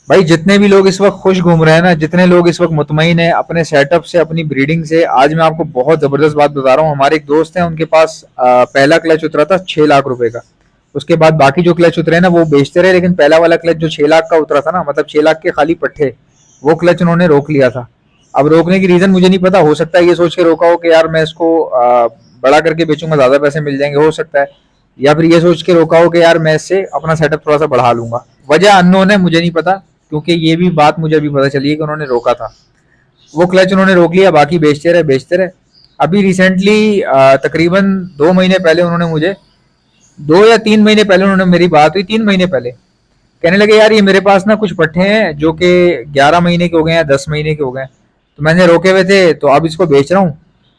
بھائی جتنے بھی لوگ اس وقت خوش گھوم رہے ہیں نا، جتنے لوگ اس وقت مطمئن ہیں اپنے سیٹ اپ سے، اپنی بریڈنگ سے، آج میں آپ کو بہت زبردست بات بتا رہا ہوں. ہمارے ایک دوست ہیں، ان کے پاس پہلا کلچ اترا تھا 6 لاکھ روپے کا. اس کے بعد باقی جو کلچ اترے نا وہ بیچتے رہے، لیکن پہلا والا کلچ جو 6 لاکھ کا اترا تھا نا، مطلب 6 لاکھ کے خالی پٹھے، وہ کلچ انہوں نے روک لیا تھا. اب روکنے کی ریزن مجھے نہیں پتا، ہو سکتا ہے یہ سوچ کے روکا ہو کہ یار میں اس کو بڑا کر کے بیچوں گا، زیادہ پیسے مل جائیں گے، ہو سکتا ہے. یا پھر یہ سوچ کے روکا ہو کہ یار میں اس سے اپنا سیٹ اپ تھوڑا سا بڑھا لوں گا. وجہ اننون ہے، مجھے نہیں پتا، کیونکہ یہ بھی بات مجھے ابھی پتا چلی ہے کہ انہوں نے روکا تھا. وہ کلچ انہوں نے روک لیا، باقی بیچتے رہے بیچتے رہے. ابھی ریسنٹلی تقریباً 2 مہینے پہلے انہوں نے مجھے 2 یا 3 مہینے پہلے انہوں نے میری بات ہوئی، 3 مہینے پہلے کہنے لگے یار یہ میرے پاس نا کچھ پٹھے ہیں جو کہ 11 مہینے کے ہو گئے ہیں، 10 مہینے کے ہو گئے ہیں، تو میں نے روکے ہوئے تھے تو اب اس کو بیچ رہا ہوں.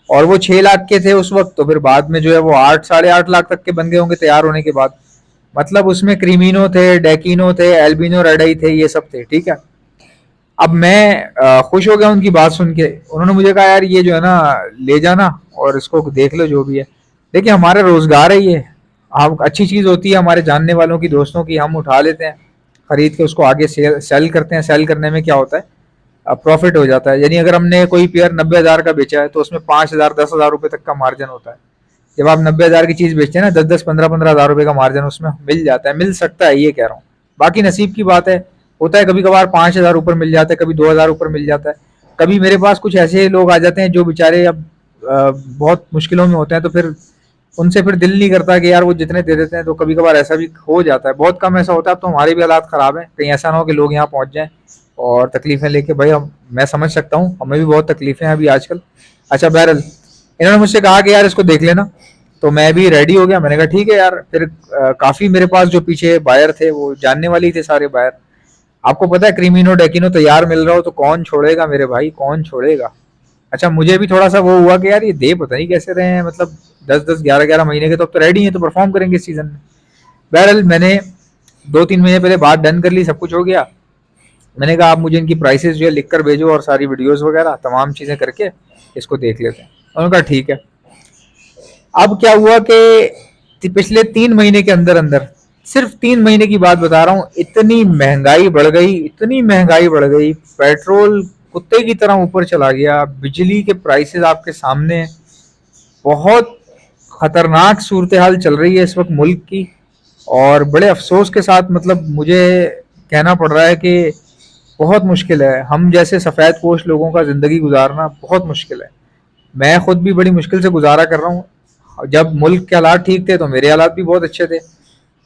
اور وہ 6 لاکھ کے تھے اس وقت، تو پھر بعد میں جو ہے وہ 8 ساڑھے 8 لاکھ تک کے بن گئے ہوں گے تیار ہونے کے بعد. مطلب اس میں کریمینو تھے، ڈیکینو تھے، ایلبینو ریڈائی تھے، یہ سب تھے. ٹھیک ہے. اب میں خوش ہو گیا ان کی بات سن کے. انہوں نے مجھے کہا یار یہ جو ہے نا لے جانا اور اس کو دیکھ لو جو بھی ہے. دیکھیں ہمارا روزگار ہے یہ، آپ اچھی چیز ہوتی ہے ہمارے جاننے والوں کی، دوستوں کی، ہم اٹھا لیتے ہیں خرید کے، اس کو آگے سیل کرتے ہیں. سیل کرنے میں کیا ہوتا ہے، پروفٹ ہو جاتا ہے. یعنی اگر ہم نے کوئی پیئر 90,000 کا بیچا ہے تو اس میں 5,000 10,000 روپے تک کا مارجن ہوتا ہے. جب آپ 90,000 کی چیز بیچتے ہیں نا، 10-10 15-15 ہزار روپے کا مارجن اس میں مل جاتا ہے، مل سکتا ہے، یہ کہہ رہا ہوں. باقی نصیب کی بات ہے، ہوتا ہے کبھی کبھار 5,000 اوپر مل جاتا ہے، کبھی 2,000 اوپر مل جاتا ہے. کبھی میرے پاس کچھ ایسے لوگ آ جاتے ہیں جو بیچارے اب بہت مشکلوں میں ہوتے ہیں، تو پھر ان سے پھر دل نہیں کرتا کہ یار وہ جتنے دے دیتے ہیں. تو کبھی کبھار ایسا بھی ہو جاتا ہے، بہت کم ایسا ہوتا ہے. اب تو ہمارے بھی حالات خراب ہیں، کہیں ایسا نہ ہو کہ لوگ یہاں پہنچ جائیں اور تکلیفیں لے کے. بھائی میں سمجھ سکتا ہوں، ہمیں بھی بہت تکلیفیں ہیں ابھی آج کل. اچھا بہرحال انہوں نے مجھ سے کہا کہ یار اس کو دیکھ لینا، تو میں بھی ریڈی ہو گیا. میں نے کہا ٹھیک ہے یار. پھر کافی میرے پاس جو پیچھے بائر تھے وہ جاننے والے تھے سارے بائر. آپ کو پتا ہے کریمینو ڈیکینو تیار مل رہا ہو تو کون چھوڑے گا میرے بھائی، کون چھوڑے گا. اچھا مجھے بھی تھوڑا سا وہ ہوا کہ یار یہ دے پتہ نہیں کیسے رہے ہیں، مطلب 10-10 11-11 مہینے کے تو اب تو ریڈی ہیں، تو پرفارم کریں گے اس سیزن میں. بہرحال میں نے 2-3 مہینے پہلے بات ڈن کر لی، سب کچھ ہو گیا. میں نے کہا آپ مجھے ان کی پرائسز جو ہے لکھ کر بھیجو اور ساری ویڈیوز وغیرہ تمام چیزیں کر کے اس کو دیکھ لیتے ہیں. انہوں نے کہا ٹھیک ہے. اب کیا ہوا کہ پچھلے 3 مہینے کے اندر اندر، صرف 3 مہینے کی بات بتا رہا ہوں، اتنی مہنگائی بڑھ گئی، اتنی مہنگائی بڑھ گئی. پیٹرول کتے کی طرح اوپر چلا گیا، بجلی کے پرائسز آپ کے سامنے ہیں. بہت خطرناک صورتحال چل رہی ہے اس وقت ملک کی، اور بڑے افسوس کے ساتھ مطلب مجھے کہنا پڑ رہا ہے کہ بہت مشکل ہے. ہم جیسے سفید پوش لوگوں کا زندگی گزارنا بہت مشکل ہے. میں خود بھی بڑی مشکل سے گزارا کر رہا ہوں. جب ملک کے حالات ٹھیک تھے تو میرے حالات بھی بہت اچھے تھے.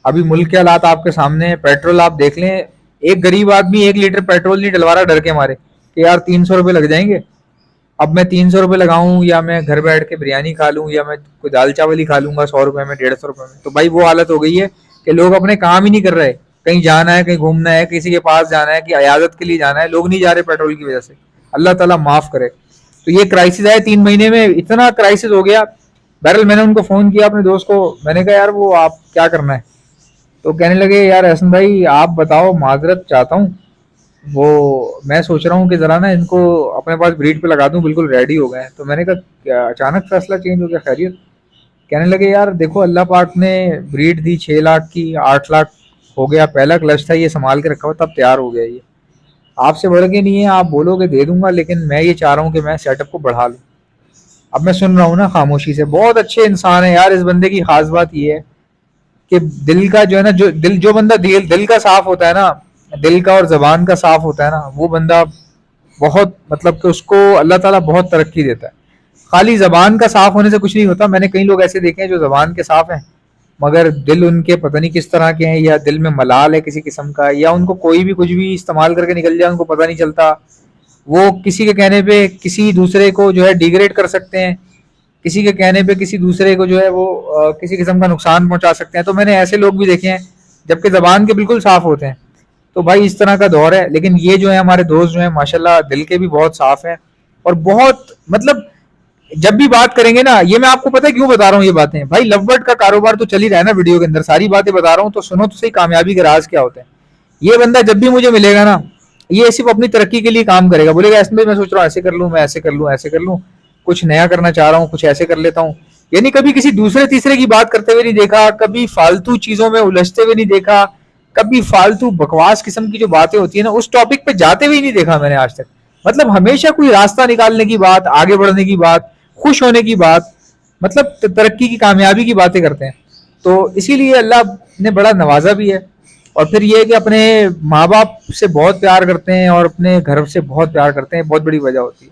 ابھی ملک کے حالات آپ کے سامنے ہیں. پیٹرول آپ دیکھ لیں، ایک غریب آدمی 1 لیٹر پیٹرول نہیں ڈلوا رہا ڈر کے مارے کہ یار 300 روپے لگ جائیں گے. اب میں 300 روپے لگاؤں یا میں گھر بیٹھ کے بریانی کھا لوں یا میں کوئی دال چاول ہی کھا لوں گا 100 روپے میں 150 روپے میں. تو بھائی وہ حالت ہو گئی ہے کہ لوگ اپنے کام ہی نہیں کر رہے. کہیں جانا ہے، کہیں گھومنا ہے، کسی کے پاس جانا ہے کہ عیادت کے لیے جانا ہے، لوگ نہیں جا رہے پیٹرول کی وجہ سے. اللہ تعالیٰ معاف کرے. تو یہ کرائسس آئے 3 مہینے میں، اتنا کرائسس ہو گیا. بہرحال میں نے ان کو فون کیا اپنے دوست کو، میں نے کہا یار وہ آپ کیا کرنا ہے. تو کہنے لگے یار احسن بھائی آپ بتاؤ، معذرت چاہتا ہوں، وہ میں سوچ رہا ہوں کہ ذرا نا ان کو اپنے پاس بریڈ پہ لگا دوں، بالکل ریڈی ہو گئے ہیں. تو میں نے کہا کیا اچانک فیصلہ چینج ہو گیا، خیریت؟ کہنے لگے یار دیکھو اللہ پاک نے بریڈ دی 6 لاکھ کی، 8 لاکھ ہو گیا، پہلا کلچ تھا یہ سنبھال کے رکھا ہوا تب تیار ہو گیا. یہ آپ سے بڑھ کے نہیں ہے، آپ بولو کہ دے دوں گا، لیکن میں یہ چاہ رہا ہوں کہ میں سیٹ اپ کو بڑھا لوں. اب میں سن رہا ہوں نا خاموشی سے. بہت اچھے انسان ہے یار اس بندے کی. خاص بات یہ ہے کہ دل کا جو ہے نا، جو بندہ دل کا صاف ہوتا ہے نا، دل کا اور زبان کا صاف ہوتا ہے نا، وہ بندہ بہت مطلب کہ اس کو اللہ تعالیٰ بہت ترقی دیتا ہے. خالی زبان کا صاف ہونے سے کچھ نہیں ہوتا. میں نے کئی لوگ ایسے دیکھے ہیں جو زبان کے صاف ہیں مگر دل ان کے پتہ نہیں کس طرح کے ہیں، یا دل میں ملال ہے کسی قسم کا، یا ان کو کوئی بھی کچھ بھی استعمال کر کے نکل جائے ان کو پتہ نہیں چلتا. وہ کسی کے کہنے پہ کسی دوسرے کو جو ہے ڈیگریڈ کر سکتے ہیں، کسی کے کہنے پہ کسی دوسرے کو جو ہے وہ کسی قسم کا نقصان پہنچا سکتے ہیں. تو میں نے ایسے لوگ بھی دیکھے ہیں جبکہ زبان کے بالکل صاف ہوتے ہیں. تو بھائی اس طرح کا دور ہے. لیکن یہ جو ہے ہمارے دوست جو ہیں ماشاءاللہ دل کے بھی بہت صاف ہیں، اور بہت مطلب جب بھی بات کریں گے نا، یہ میں آپ کو پتہ ہے کیوں بتا رہا ہوں یہ باتیں. بھائی لو برڈ کا کاروبار تو چل ہی رہا ہے نا، ویڈیو کے اندر ساری باتیں بتا رہا ہوں، تو سنو تو صحیح کامیابی کے راز کیا ہوتے ہیں. یہ بندہ جب بھی مجھے ملے گا نا، یہ صرف اپنی ترقی کے لیے کام کرے گا. بولے گا اس میں سوچ رہا ہوں ایسے کر لوں، میں ایسے کر لوں، ایسے کر لوں، کچھ نیا کرنا چاہ رہا ہوں، کچھ ایسے کر لیتا ہوں. یعنی کبھی کسی دوسرے تیسرے کی بات کرتے ہوئے نہیں دیکھا، کبھی فالتو چیزوں میں الجھتے ہوئے نہیں دیکھا، کبھی فالتو بکواس قسم کی جو باتیں ہوتی ہیں نا اس ٹاپک پہ جاتے ہوئے نہیں دیکھا میں نے آج تک. مطلب ہمیشہ کوئی راستہ نکالنے کی بات, آگے بڑھنے کی بات, خوش ہونے کی بات, مطلب ترقی کی, کامیابی کی باتیں کرتے ہیں. تو اسی لیے اللہ نے بڑا نوازا بھی ہے. اور پھر یہ کہ اپنے ماں باپ سے بہت پیار کرتے ہیں اور اپنے گھر سے بہت پیار کرتے ہیں, بہت بڑی وجہ ہوتی ہے.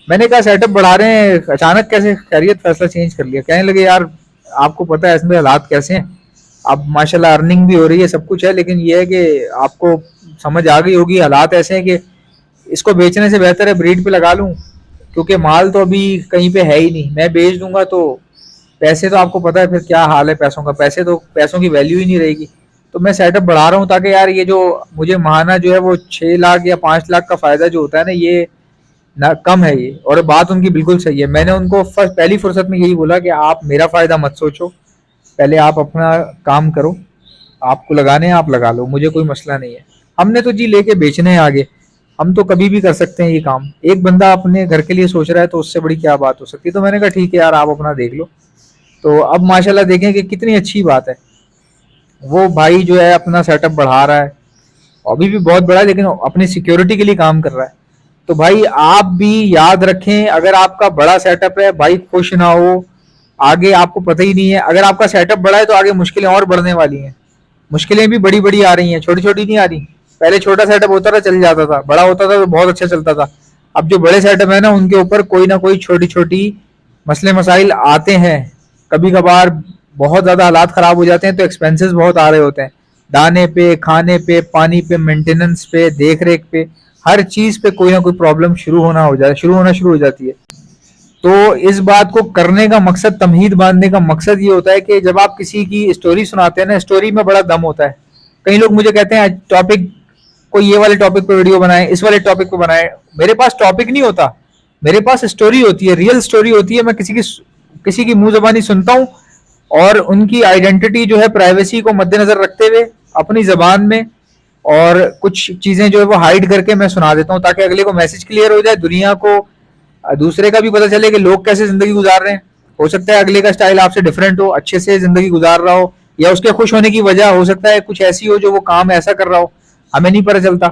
میں نے کہا سیٹ اپ بڑھا رہے ہیں, اچانک کیسے خیریت فیصلہ چینج کر لیا. کہنے لگے یار آپ کو پتا ہے اس میں حالات کیسے ہیں, اب ماشاء اللہ ارننگ بھی ہو رہی ہے, سب کچھ ہے, لیکن یہ ہے کہ آپ کو سمجھ آ گئی ہوگی حالات ایسے ہیں کہ اس کو بیچنے سے بہتر ہے بریڈ پہ لگا لوں, کیونکہ مال تو ابھی کہیں پہ ہے ہی نہیں. میں بیچ دوں گا تو پیسے تو آپ کو پتا ہے پھر کیا حال ہے پیسوں کا, پیسوں کی ویلیو ہی نہیں رہے گی. تو میں سیٹ اپ بڑھا رہا ہوں تاکہ یار یہ جو مجھے ماہانہ جو ہے وہ 6 لاکھ یا 5 لاکھ کا فائدہ جو ہوتا ہے نا یہ نہ کم ہے یہ. اور بات ان کی بالکل صحیح ہے. میں نے ان کو پہلی فرصت میں یہی بولا کہ آپ میرا فائدہ مت سوچو, پہلے آپ اپنا کام کرو, آپ کو لگانے ہیں آپ لگا لو, مجھے کوئی مسئلہ نہیں ہے. ہم نے تو جی لے کے بیچنے ہیں آگے, ہم تو کبھی بھی کر سکتے ہیں یہ کام. ایک بندہ اپنے گھر کے لیے سوچ رہا ہے تو اس سے بڑی کیا بات ہو سکتی ہے. تو میں نے کہا ٹھیک ہے یار آپ اپنا دیکھ لو. تو اب ماشاءاللہ دیکھیں کہ کتنی اچھی بات ہے, وہ بھائی جو ہے اپنا سیٹ اپ بڑھا رہا ہے, ابھی بھی بہت بڑا ہے لیکن اپنی سیکیورٹی کے لیے کام کر رہا ہے. تو بھائی آپ بھی یاد رکھیں, اگر آپ کا بڑا سیٹ اپ ہے بھائی خوش نہ ہو, آگے آپ کو پتہ ہی نہیں ہے. اگر آپ کا سیٹ اپ بڑا ہے تو آگے مشکلیں اور بڑھنے والی ہیں. مشکلیں بھی بڑی بڑی آ رہی ہیں, چھوٹی چھوٹی نہیں آ رہی. پہلے چھوٹا سیٹ اپ ہوتا تھا چل جاتا تھا, بڑا ہوتا تھا تو بہت اچھا چلتا تھا. اب جو بڑے سیٹ اپ ہے نا ان کے اوپر کوئی نہ کوئی چھوٹی چھوٹی مسئلے مسائل آتے ہیں. کبھی کبھار بہت زیادہ حالات خراب ہو جاتے ہیں تو ایکسپینسز بہت آ رہے ہوتے ہیں, دانے پہ, کھانے پہ, پانی پہ, مینٹیننس پہ, دیکھ ریکھ پہ, ہر چیز پہ کوئی نہ کوئی پرابلم شروع ہونا شروع ہو جاتی ہے. تو اس بات کو کرنے کا مقصد, تمہید باندھنے کا مقصد یہ ہوتا ہے کہ جب آپ کسی کی اسٹوری سناتے ہیں نا, اسٹوری میں بڑا دم ہوتا ہے. کئی لوگ مجھے کہتے ہیں ٹاپک کوئی یہ والے ٹاپک پہ ویڈیو بنائے, اس والے ٹاپک پہ بنائے. میرے پاس ٹاپک نہیں ہوتا, میرے پاس اسٹوری ہوتی ہے, ریئل اسٹوری ہوتی ہے. میں کسی کی منہ زبانی سنتا ہوں اور ان کی آئیڈینٹی جو ہے پرائیویسی کو مد نظر رکھتے ہوئے اپنی زبان میں اور کچھ چیزیں جو ہے وہ ہائڈ کر کے میں سنا دیتا ہوں تاکہ اگلے کو میسج کلیئر ہو جائے, دنیا کو دوسرے کا بھی پتہ چلے کہ لوگ کیسے زندگی گزار رہے ہیں. ہو سکتا ہے اگلے کا اسٹائل آپ سے ڈفرینٹ ہو, اچھے سے زندگی گزار رہا ہو, یا اس کے خوش ہونے کی وجہ ہو سکتا ہے کچھ ایسی ہو جو وہ کام ایسا کر رہا ہو, ہمیں نہیں پتہ چلتا.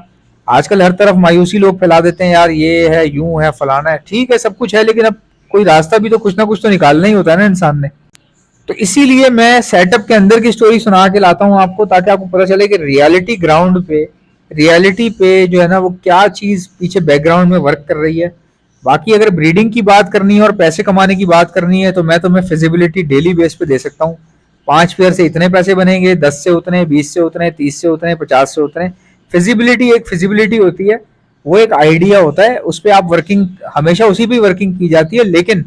آج کل ہر طرف مایوسی لوگ پھیلا دیتے ہیں, یار یہ ہے, یوں ہے, فلانا ہے. ٹھیک ہے سب کچھ ہے, لیکن اب کوئی راستہ بھی تو کچھ نہ کچھ تو نکالنا ہی ہوتا ہے نا انسان نے. تو اسی لیے میں سیٹ اپ کے اندر کی اسٹوری سنا کے لاتا ہوں آپ کو, تاکہ آپ کو پتہ چلے کہ ریالٹی گراؤنڈ پہ, ریالٹی پہ جو ہے نا وہ کیا چیز پیچھے بیک گراؤنڈ میں ورک کر رہی ہے. باقی اگر بریڈنگ کی بات کرنی ہے اور پیسے کمانے کی بات کرنی ہے تو میں تمہیں فیزیبلٹی ڈیلی بیس پہ دے سکتا ہوں. 5 پیئر سے اتنے پیسے بنیں گے, 10 سے اتنے, 20 سے اتنے, 30 سے اتنے, 50 سے اتنے. فیزیبلٹی ایک فیزیبلٹی ہوتی ہے, وہ ایک آئیڈیا ہوتا ہے, اس پہ آپ ورکنگ ہمیشہ اسی پہ ورکنگ کی جاتی ہے. لیکن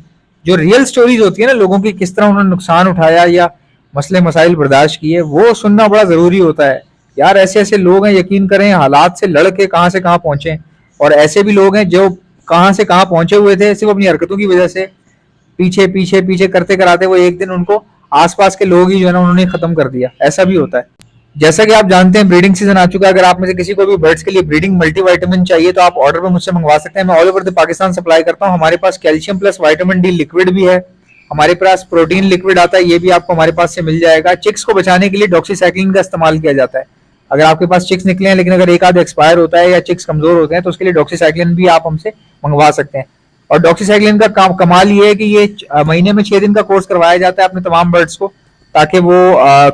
جو ریئل سٹوریز ہوتی ہے نا لوگوں کی, کس طرح انہوں نے نقصان اٹھایا یا مسئلے مسائل برداشت کیے, وہ سننا بڑا ضروری ہوتا ہے. یار ایسے ایسے لوگ ہیں, یقین کریں حالات سے لڑ کے کہاں سے کہاں پہنچے, اور ایسے بھی لوگ ہیں جو کہاں سے کہاں پہنچے ہوئے تھے صرف اپنی حرکتوں کی وجہ سے, پیچھے پیچھے پیچھے کرتے کراتے وہ ایک دن ان کو آس پاس کے لوگ ہی جو ہے نا انہوں نے ختم کر دیا. ایسا بھی ہوتا ہے. جیسا کہ آپ جانتے ہیں بریڈنگ سیزن آ چکا ہے. اگر آپ میں سے کسی کو بھی برڈس کے لیے بریڈنگ ملٹی وائٹامن چاہیے تو آپ آرڈر پہ مجھ سے منگوا سکتے ہیں. میں all over the Pakistan supply کرتا ہوں. ہمارے پاس calcium plus vitamin D liquid بھی ہے, ہمارے پاس پروٹین لکوڈ آتا ہے, یہ بھی آپ کو ہمارے پاس سے مل جائے گا. چکس کو بچانے کے لیے ڈاکسی سائیکلین کا استعمال کیا جاتا ہے. اگر آپ کے پاس چکس نکلے ہیں لیکن اگر ایک آدھ ایکسپائر ہوتا ہے یا چکس کمزور ہوتے ہیں تو اس کے لیے ڈاکسی سائیکلین بھی آپ ہم سے منگوا سکتے ہیں. اور ڈاکسی سائیکلین کا کمال یہ ہے کہ یہ مہینے میں 6 دن کا کورس کروایا جاتا ہے اپنے تمام برڈس کو, تاکہ وہ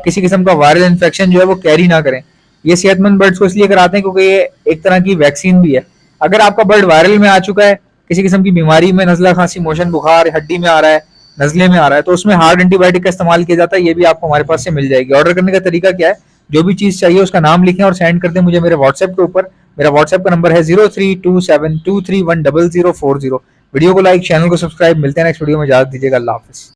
کسی قسم کا وائرل انفیکشن جو ہے وہ کیری نہ کریں. یہ صحت مند برڈس کو اس لیے کراتے ہیں کیونکہ یہ ایک طرح کی ویکسین بھی ہے. اگر آپ کا برڈ وائرل میں آ چکا ہے, کسی قسم کی بیماری میں, نزلہ کھانسی, موشن, بخار, ہڈی میں آ رہا ہے, نزلے میں آ رہا ہے, تو اس میں ہارڈ اینٹی بائیوٹک کا استعمال کیا جاتا ہے. یہ بھی آپ کو ہمارے پاس سے مل جائے گی. آرڈر کرنے کا طریقہ کیا ہے, جو بھی چیز چاہیے اس کا نام لکھیں اور سینڈ کر دیں مجھے میرے واٹس ایپ کے اوپر. میرا واٹس ایپ کا نمبر ہے 0327231040. ویڈیو کو لائک, چینل کو سبسکرائب. ملتے ہیں نیکسٹ ویڈیو میں, اجازت دیجیے گا. اللہ حافظ.